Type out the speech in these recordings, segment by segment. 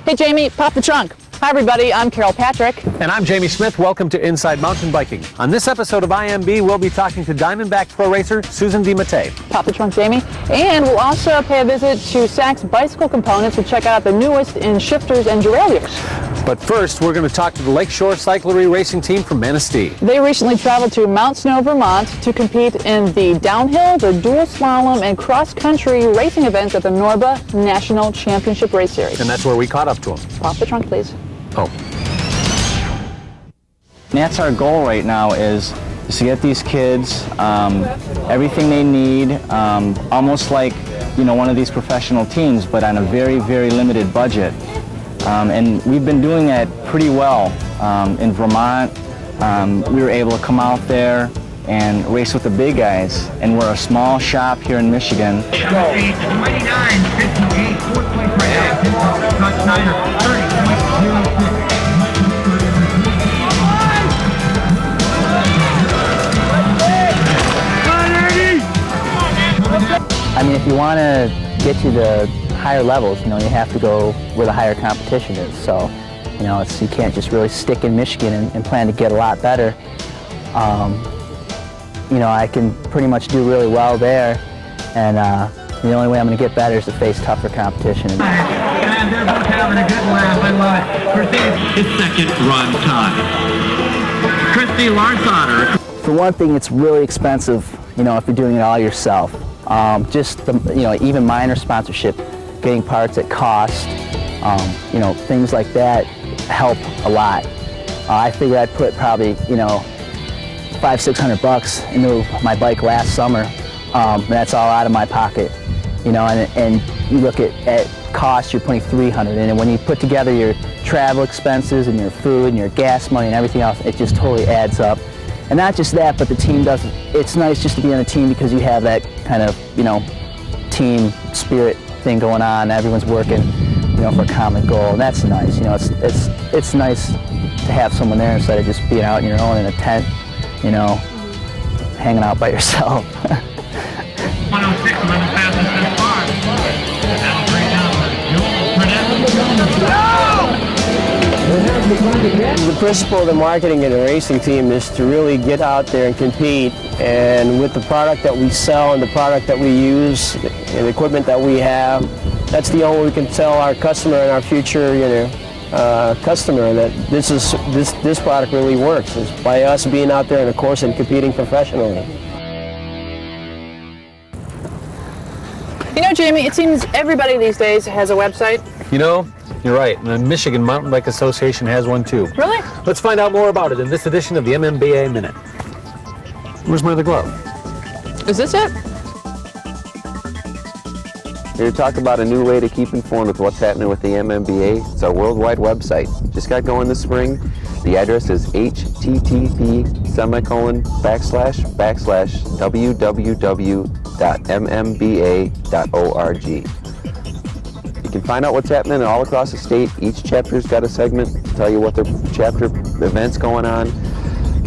Hey Jamie, pop the trunk. Hi everybody, I'm Carol Patrick. And I'm Jamie Smith. Welcome to Inside Mountain Biking. On this episode of IMB, we'll be talking to Diamondback Pro Racer Susan DiMattei. Pop the trunk, Jamie. And we'll also pay a visit to Sachs Bicycle Components to check out the newest in shifters and derailleurs. But first, we're going to talk to the Lakeshore Cyclery Racing Team from Manistee. They recently traveled to Mount Snow, Vermont to compete in the downhill, the dual slalom, and cross-country racing events at the Norba National Championship Race Series. And that's where we caught up to them. Pop the trunk, please. Oh. That's our goal right now is to get these kids everything they need, almost like one of these professional teams, but on a very, very limited budget. And we've been doing that pretty well in Vermont. We were able to come out there and race with the big guys, and we're a small shop here in Michigan. 29, 58, fourth place right now, Scott Snyder, 30.06. I mean, if you want to get to the higher levels, you have to go where the higher competition is. So, you can't just really stick in Michigan and plan to get a lot better. I can pretty much do really well there, and the only way I'm going to get better is to face tougher competition. And they're both having a good laugh. I love it. Christy, his second run time. Christy Larsotter. For one thing, it's really expensive, if you're doing it all yourself. Just the, even minor sponsorship, getting parts at cost, things like that help a lot. I figured I'd put probably, $500-600 into my bike last summer. That's all out of my pocket, and you look at cost, you're putting $300 in, and when you put together your travel expenses and your food and your gas money and everything else, it just totally adds up. And not just that, but the team doesn't. It's nice just to be on a team because you have that kind of, team spirit thing going on. Everyone's working, for a common goal, and that's nice. It's nice to have someone there instead of just being out on your own in a tent, hanging out by yourself. 106, 11 fastest this far. That'll bring down The principle of the marketing and the racing team is to really get out there and compete, and with the product that we sell and the product that we use and the equipment that we have, that's the only way we can tell our customer and our future customer that this product really works, is by us being out there in the course and competing professionally. Jamie, it seems everybody these days has a website. You're right. And the Michigan Mountain Bike Association has one too. Really? Let's find out more about it in this edition of the MMBA Minute. Where's my other glove? Is this it? Here to talk about a new way to keep informed with what's happening with the MMBA. It's our worldwide website. Just got going this spring. The address is http://www.mmba.org. You can find out what's happening all across the state. Each chapter's got a segment to tell you what the chapter events going on,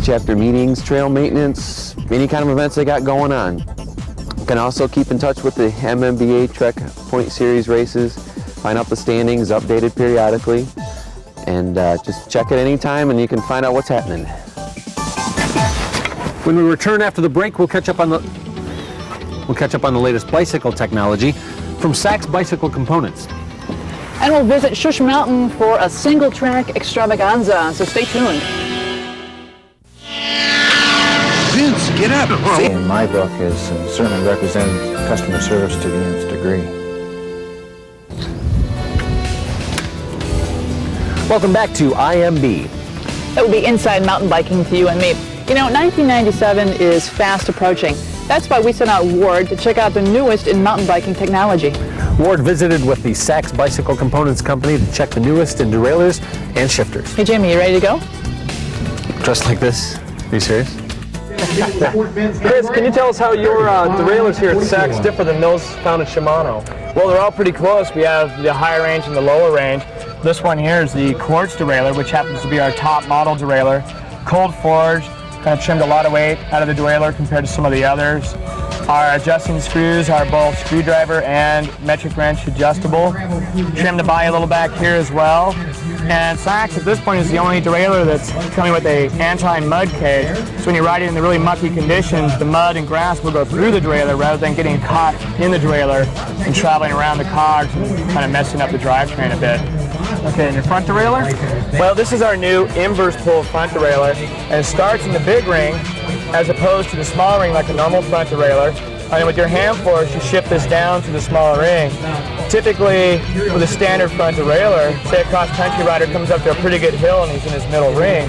chapter meetings, trail maintenance, any kind of events they got going on. You can also keep in touch with the MMBA Trek Point Series races, find out the standings updated periodically, and just check it anytime and you can find out what's happening. When we return after the break, we'll catch up on the latest bicycle technology from Sachs Bicycle Components. And we'll visit Shush Mountain for a single-track extravaganza, so stay tuned. Vince, get up! In my book is certainly represented customer service to the nth degree. Welcome back to IMB. That will be Inside Mountain Biking to you and me. 1997 is fast approaching. That's why we sent out Ward to check out the newest in mountain biking technology. Ward visited with the Sachs Bicycle Components Company to check the newest in derailleurs and shifters. Hey Jamie, you ready to go? Dressed like this? Are you serious? Chris, can you tell us how your derailleurs here at Sachs differ than those found at Shimano? Well, they're all pretty close. We have the higher range and the lower range. This one here is the Quartz derailleur, which happens to be our top model derailleur. Cold forged, kind of trimmed a lot of weight out of the derailleur compared to some of the others. Our adjusting screws are both screwdriver and metric wrench adjustable. Trim the body a little back here as well. And Sachs at this point is the only derailleur that's coming with a anti-mud cage. So when you ride it in the really mucky conditions, the mud and grass will go through the derailleur rather than getting caught in the derailleur and traveling around the cogs and kind of messing up the drivetrain a bit. Okay, and your front derailleur? Well, this is our new inverse pull front derailleur, and it starts in the big ring as opposed to the small ring like a normal front derailleur. And with your hand force, you shift this down to the smaller ring. Typically, with a standard front derailleur, say a cross-country rider comes up to a pretty good hill and he's in his middle ring.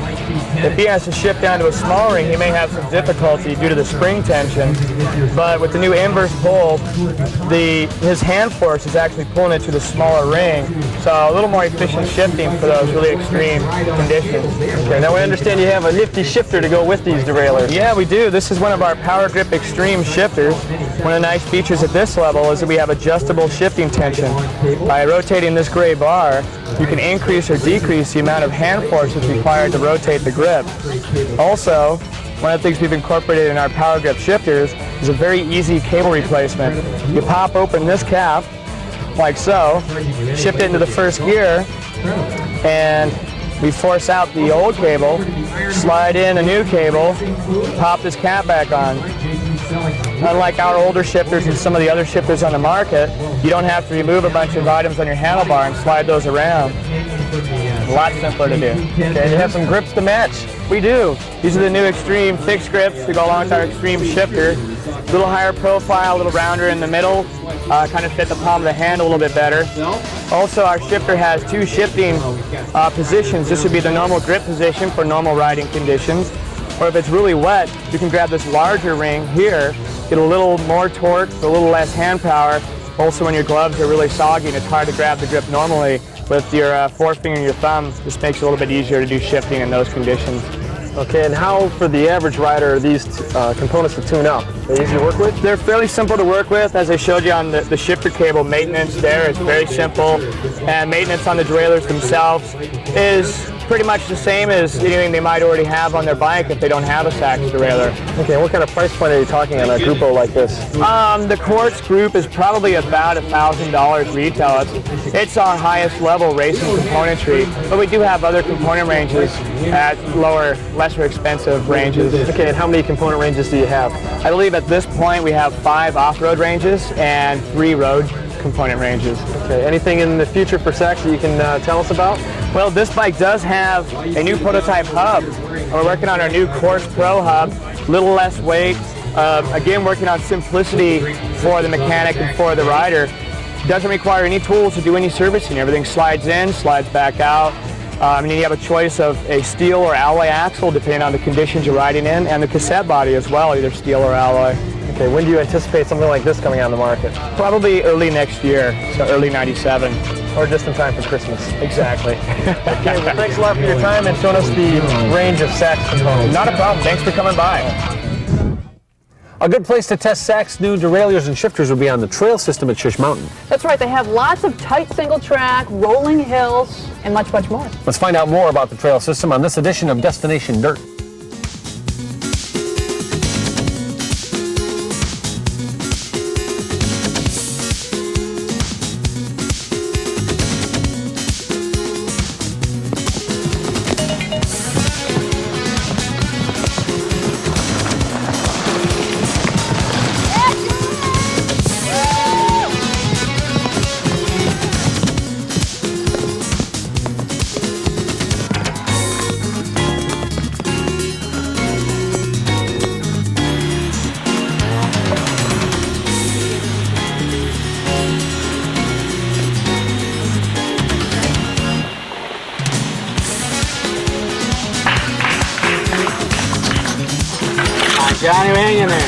If he has to shift down to a small ring, he may have some difficulty due to the spring tension. But with the new inverse pull, his hand force is actually pulling it to the smaller ring. So a little more efficient shifting for those really extreme conditions. Okay, now we understand you have a nifty shifter to go with these derailleurs. Yeah, we do. This is one of our Power Grip Extreme shifters. One of the nice features at this level is that we have adjustable shifting tension. By rotating this gray bar, you can increase or decrease the amount of hand force that's required to rotate the grip. Also, one of the things we've incorporated in our Power Grip shifters is a very easy cable replacement. You pop open this cap, like so, shift it into the first gear, and we force out the old cable, slide in a new cable, pop this cap back on. Unlike our older shifters and some of the other shifters on the market, you don't have to remove a bunch of items on your handlebar and slide those around. A lot simpler to do. Okay, and you have some grips to match. We do. These are the new Extreme fixed grips to go along with our Extreme shifter. A little higher profile, a little rounder in the middle, kind of fit the palm of the hand a little bit better. Also, our shifter has two shifting positions. This would be the normal grip position for normal riding conditions. Or if it's really wet, you can grab this larger ring here, get a little more torque, a little less hand power. Also, when your gloves are really soggy and it's hard to grab the grip normally, with your forefinger and your thumb, this makes it a little bit easier to do shifting in those conditions. Okay, and how, for the average rider, are these components to tune up? Are they easy to work with? They're fairly simple to work with. As I showed you on the shifter cable, maintenance there is very simple. And maintenance on the derailleurs themselves is pretty much the same as anything they might already have on their bike if they don't have a Sachs derailleur. Okay, what kind of price point are you talking on a Grupo like this? The Quartz group is probably about $1,000 retail. It's our highest level racing componentry, but we do have other component ranges at lower, lesser expensive ranges. Okay, and how many component ranges do you have? I believe at this point we have 5 off-road ranges and 3 road component ranges. Okay, anything in the future for Sachs that you can tell us about? Well, this bike does have a new prototype hub. We're working on our new Quartz Pro hub, a little less weight. Again, working on simplicity for the mechanic and for the rider. Doesn't require any tools to do any servicing. Everything slides in, slides back out. And you have a choice of a steel or alloy axle depending on the conditions you're riding in, and the cassette body as well, either steel or alloy. Okay, when do you anticipate something like this coming on the market? Probably early next year, so early '97. Or just in time for Christmas. Exactly. Okay, well, thanks a lot for your time and showing us the range of Sachs components. Not a problem. Thanks for coming by. A good place to test Sachs' new derailleurs and shifters would be on the trail system at Shish Mountain. That's right. They have lots of tight single track, rolling hills, and much, much more. Let's find out more about the trail system on this edition of Destination Dirt. Johnny, hang in there.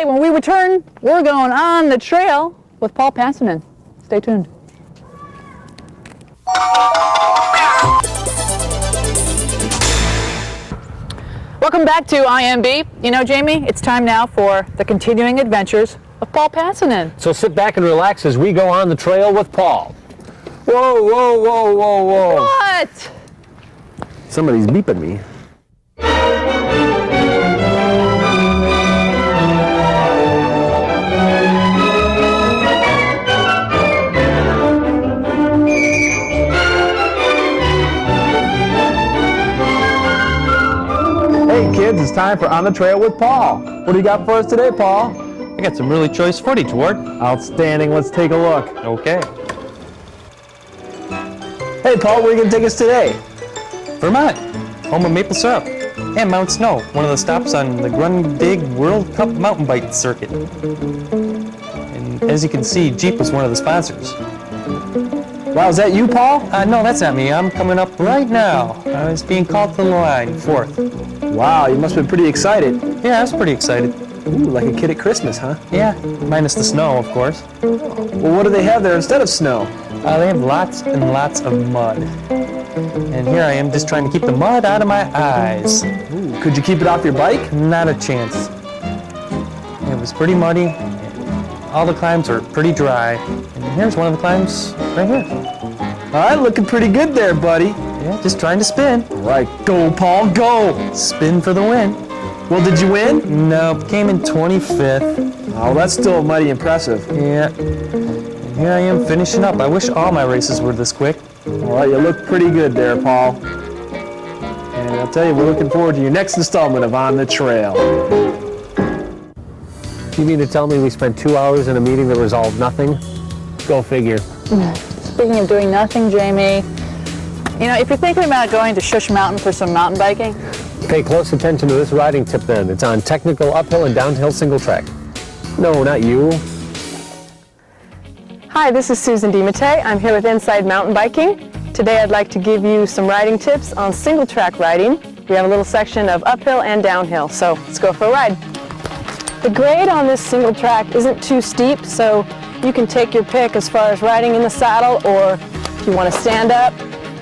Okay, when we return, we're going on the trail with Paul Passanen. Stay tuned. Welcome back to IMB. You know, Jamie, it's time now for the continuing adventures of Paul Passanen. So sit back and relax as we go on the trail with Paul. Whoa, whoa, whoa, whoa, whoa. What? Somebody's beeping me. Hey kids, it's time for On the Trail with Paul. What do you got for us today, Paul? I got some really choice footage, Ward. Outstanding, let's take a look. Okay. Hey Paul, where are you going to take us today? Vermont, home of maple syrup, and Mount Snow, one of the stops on the Grundig World Cup mountain bike circuit. And as you can see, Jeep was one of the sponsors. Wow, is that you, Paul? No, that's not me. I'm coming up right now. I was being called to the line, fourth. Wow, you must have been pretty excited. Yeah, I was pretty excited. Ooh, like a kid at Christmas, huh? Yeah, minus the snow, of course. Well, what do they have there instead of snow? They have lots and lots of mud. And here I am just trying to keep the mud out of my eyes. Ooh, could you keep it off your bike? Not a chance. It was pretty muddy. All the climbs are pretty dry. And here's one of the climbs right here. All right, looking pretty good there, buddy. Yeah, just trying to spin. All right, go, Paul, go. Spin for the win. Well, did you win? No, came in 25th. Oh, that's still mighty impressive. Yeah. And here I am finishing up. I wish all my races were this quick. All right, you look pretty good there, Paul. And I'll tell you, we're looking forward to your next installment of On the Trail. You mean to tell me we spent 2 hours in a meeting that resolved nothing? Go figure. Speaking of doing nothing, Jamie, you know, if you're thinking about going to Shush Mountain for some mountain biking, Pay close attention to this riding tip then. It's on technical uphill and downhill single track. No, not you. Hi, this is Susan DiMattei. I'm here with Inside Mountain Biking. Today I'd like to give you some riding tips on single track riding. We have a little section of uphill and downhill, so let's go for a ride. The grade on this single track isn't too steep, so you can take your pick as far as riding in the saddle, or if you want to stand up,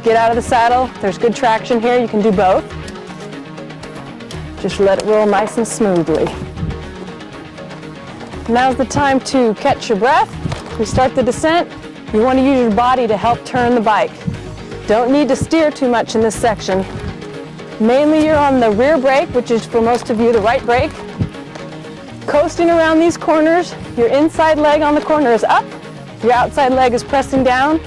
get out of the saddle. There's good traction here, you can do both. Just let it roll nice and smoothly. Now's the time to catch your breath. We start the descent. You want to use your body to help turn the bike. Don't need to steer too much in this section. Mainly you're on the rear brake, which is for most of you the right brake. Coasting around these corners, your inside leg on the corner is up, your outside leg is pressing down.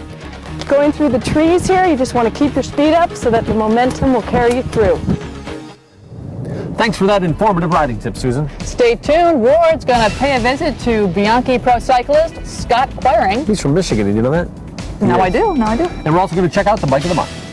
Going through the trees here, you just want to keep your speed up so that the momentum will carry you through. Thanks for that informative riding tip, Susan. Stay tuned. Ward's going to pay a visit to Bianchi pro cyclist Scott Quiring. He's from Michigan, did you know that? Now I do, now I do. And we're also going to check out the Bike of the Month.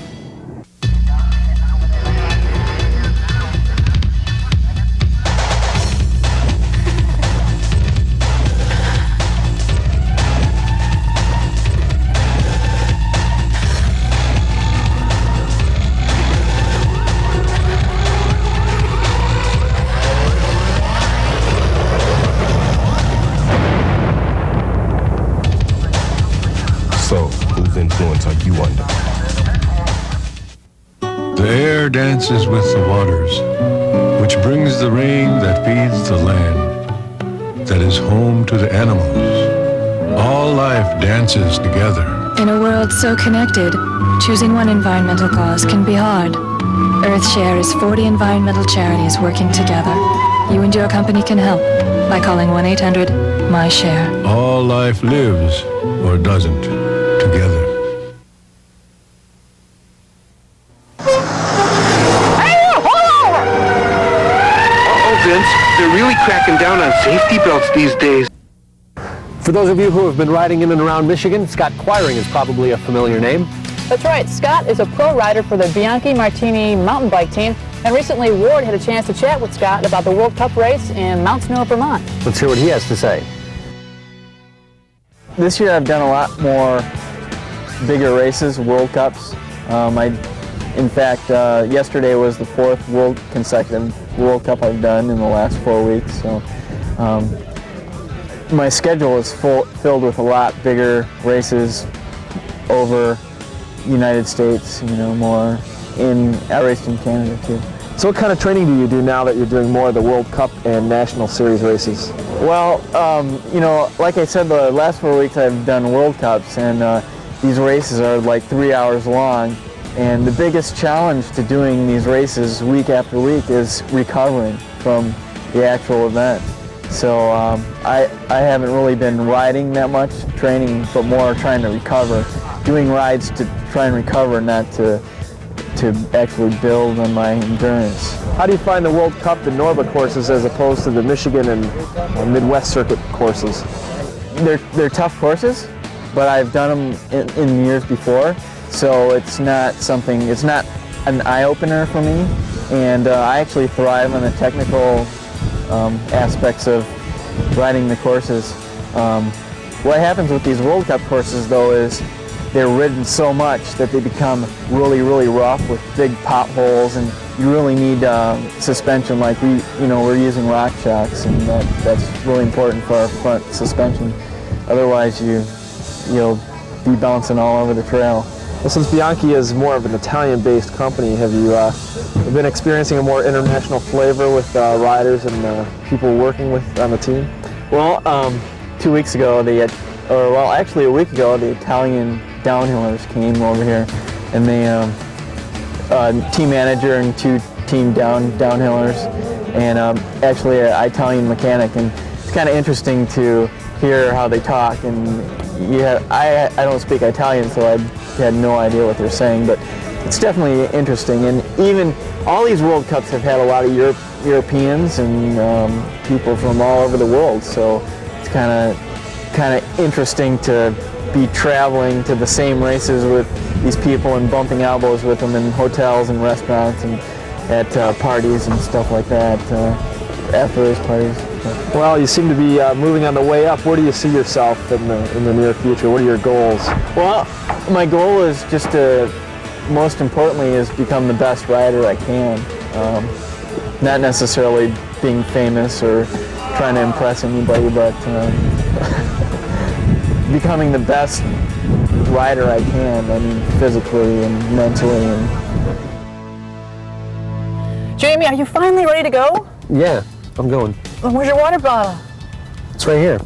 So, whose influence are you under? The air dances with the waters, which brings the rain that feeds the land, that is home to the animals. All life dances together. In a world so connected, choosing one environmental cause can be hard. EarthShare is 40 environmental charities working together. You and your company can help by calling 1-800-MY-SHARE. All life lives, or doesn't, together. Vince, they're really cracking down on safety belts these days. For those of you who have been riding in and around Michigan, Scott Quiring is probably a familiar name. That's right. Scott is a pro rider for the Bianchi Martini mountain bike team. And recently, Ward had a chance to chat with Scott about the World Cup race in Mount Snow, Vermont. Let's hear what he has to say. This year I've done a lot more bigger races, World Cups. In fact, yesterday was the 4th consecutive World Cup I've done in the last 4 weeks. So My schedule is filled with a lot bigger races over United States, more I raced in Canada too. So what kind of training do you do now that you're doing more of the World Cup and National Series races? Well, like I said, the last 4 weeks I've done World Cups, and these races are like 3 hours long. And the biggest challenge to doing these races week after week is recovering from the actual event. So I haven't really been riding that much, training, but more trying to recover. Doing rides to try and recover, not to actually build on my endurance. How do you find the World Cup, the Norba courses, as opposed to the Michigan and Midwest circuit courses? They're tough courses, but I've done them in years before, so it's not an eye-opener for me, and I actually thrive on the technical aspects of riding the courses. What happens with these World Cup courses, though, is they're ridden so much that they become really, really rough with big potholes, and you really need suspension. Like we're using rock shocks, and that's really important for our front suspension. Otherwise, you'll be bouncing all over the trail. Well, since Bianchi is more of an Italian-based company, have you been experiencing a more international flavor with riders and people working on the team? Well, 2 weeks ago, actually a week ago, the Italian downhillers came over here, and they team manager and 2 team downhillers, and actually an Italian mechanic, and it's kind of interesting to hear how they talk. And I don't speak Italian, so I had no idea what they're saying, but it's definitely interesting. And even all these World Cups have had a lot of Europeans and people from all over the world, so it's kind of interesting to be traveling to the same races with these people and bumping elbows with them in hotels and restaurants and at parties and stuff like that, after race parties. Well, you seem to be moving on the way up. Where do you see yourself in the near future? What are your goals? Well, my goal is just to, most importantly, is become the best rider I can. Not necessarily being famous or trying to impress anybody, but becoming the best rider I can, physically and mentally. Jamie, are you finally ready to go? Yeah, I'm going. Where's your water bottle? It's right here.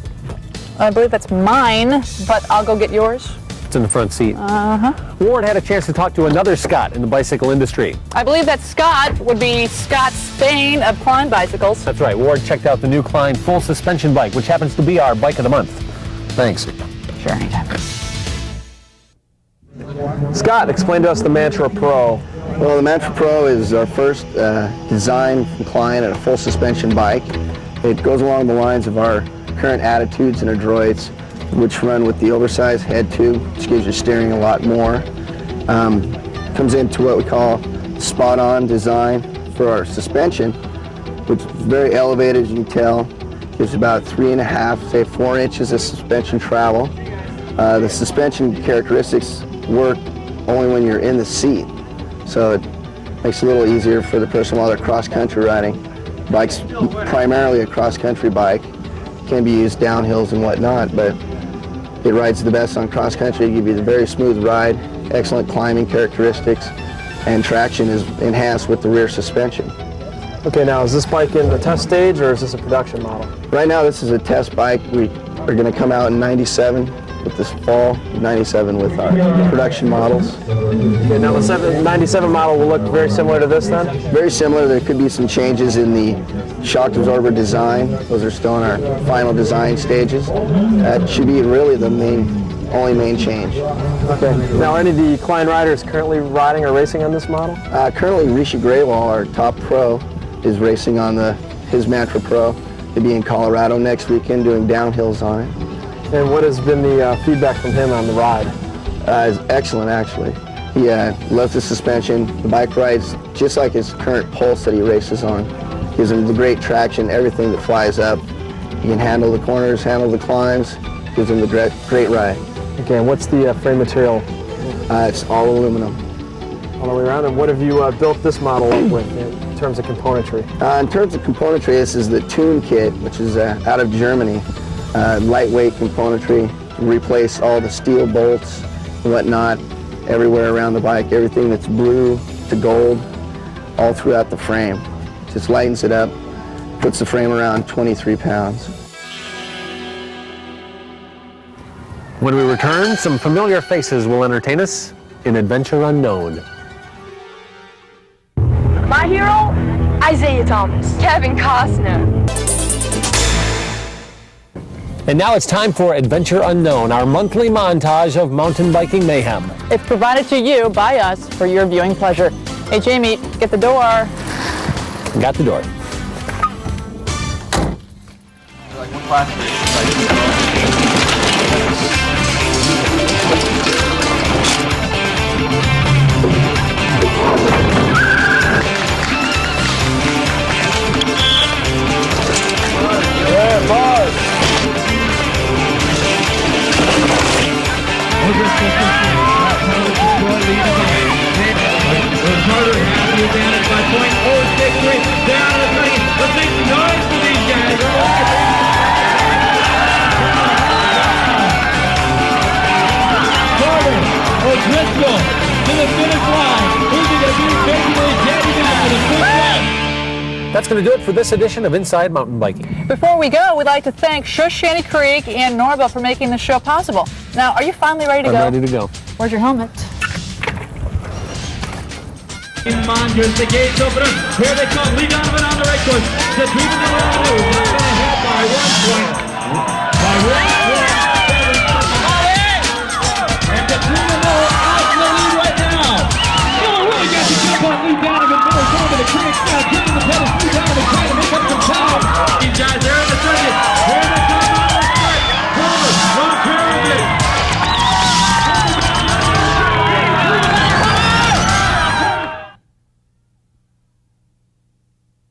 I believe that's mine, but I'll go get yours. It's in the front seat. Uh-huh. Ward had a chance to talk to another Scott in the bicycle industry. I believe that Scott would be Scott Spain of Klein Bicycles. That's right. Ward checked out the new Klein full suspension bike, which happens to be our bike of the month. Thanks. Sure, anytime. Scott, explain to us the Mantra Pro. Well, the Mantra Pro is our first design from Klein and a full suspension bike. It goes along the lines of our current Attitudes and Adroits, which run with the oversized head tube, which gives your steering a lot more. Comes into what we call spot-on design for our suspension, which is very elevated, as you can tell. Gives about 3.5, say 4 inches of suspension travel. The suspension characteristics work only when you're in the seat, so it makes it a little easier for the person while they're cross-country riding. Bike's primarily a cross-country bike, can be used downhills and whatnot, but it rides the best on cross-country. It gives you a very smooth ride, excellent climbing characteristics, and traction is enhanced with the rear suspension. Okay, now is this bike in the test stage or is this a production model? Right now this is a test bike. We are going to come out in 97 with this fall, 97 with our production models. Okay, now the 97 model will look very similar to this then? Very similar. There could be some changes in the shock absorber design. Those are still in our final design stages. That should be really the only main change. Okay. Now, are any of the Klein riders currently riding or racing on this model? Currently, Rishi Grewal, our top pro, is racing on his Mantra Pro. He'll be in Colorado next weekend doing downhills on it. And what has been the feedback from him on the ride? It's excellent, actually. He loves the suspension. The bike rides just like his current Pulse that he races on. Gives him the great traction, everything that flies up. He can handle the corners, handle the climbs. Gives him the great ride. Okay, and what's the frame material? It's all aluminum. All the way around. And what have you built this model up with? terms of componentry? In terms of componentry, this is the Tune Kit, which is out of Germany. Lightweight componentry, replace all the steel bolts and whatnot everywhere around the bike. Everything that's blue to gold, all throughout the frame. Just lightens it up, puts the frame around 23 pounds. When we return, some familiar faces will entertain us in Adventure Unknown. My hero, Isaiah Thomas. Kevin Costner. And now it's time for Adventure Unknown, our monthly montage of mountain biking mayhem. It's provided to you by us for your viewing pleasure. Hey, Jamie, get the door. Got the door. That's going to do it for this edition of Inside Mountain Biking. Before we go, we'd like to thank Shoshone Creek and Norba for making the show possible. Now, are you finally ready to go? I'm ready to go. Where's your helmet? Here's the gates open. Here they come. Lee Donovan on the right course. Just leaving the road. Not going to head by 1 point. By 1.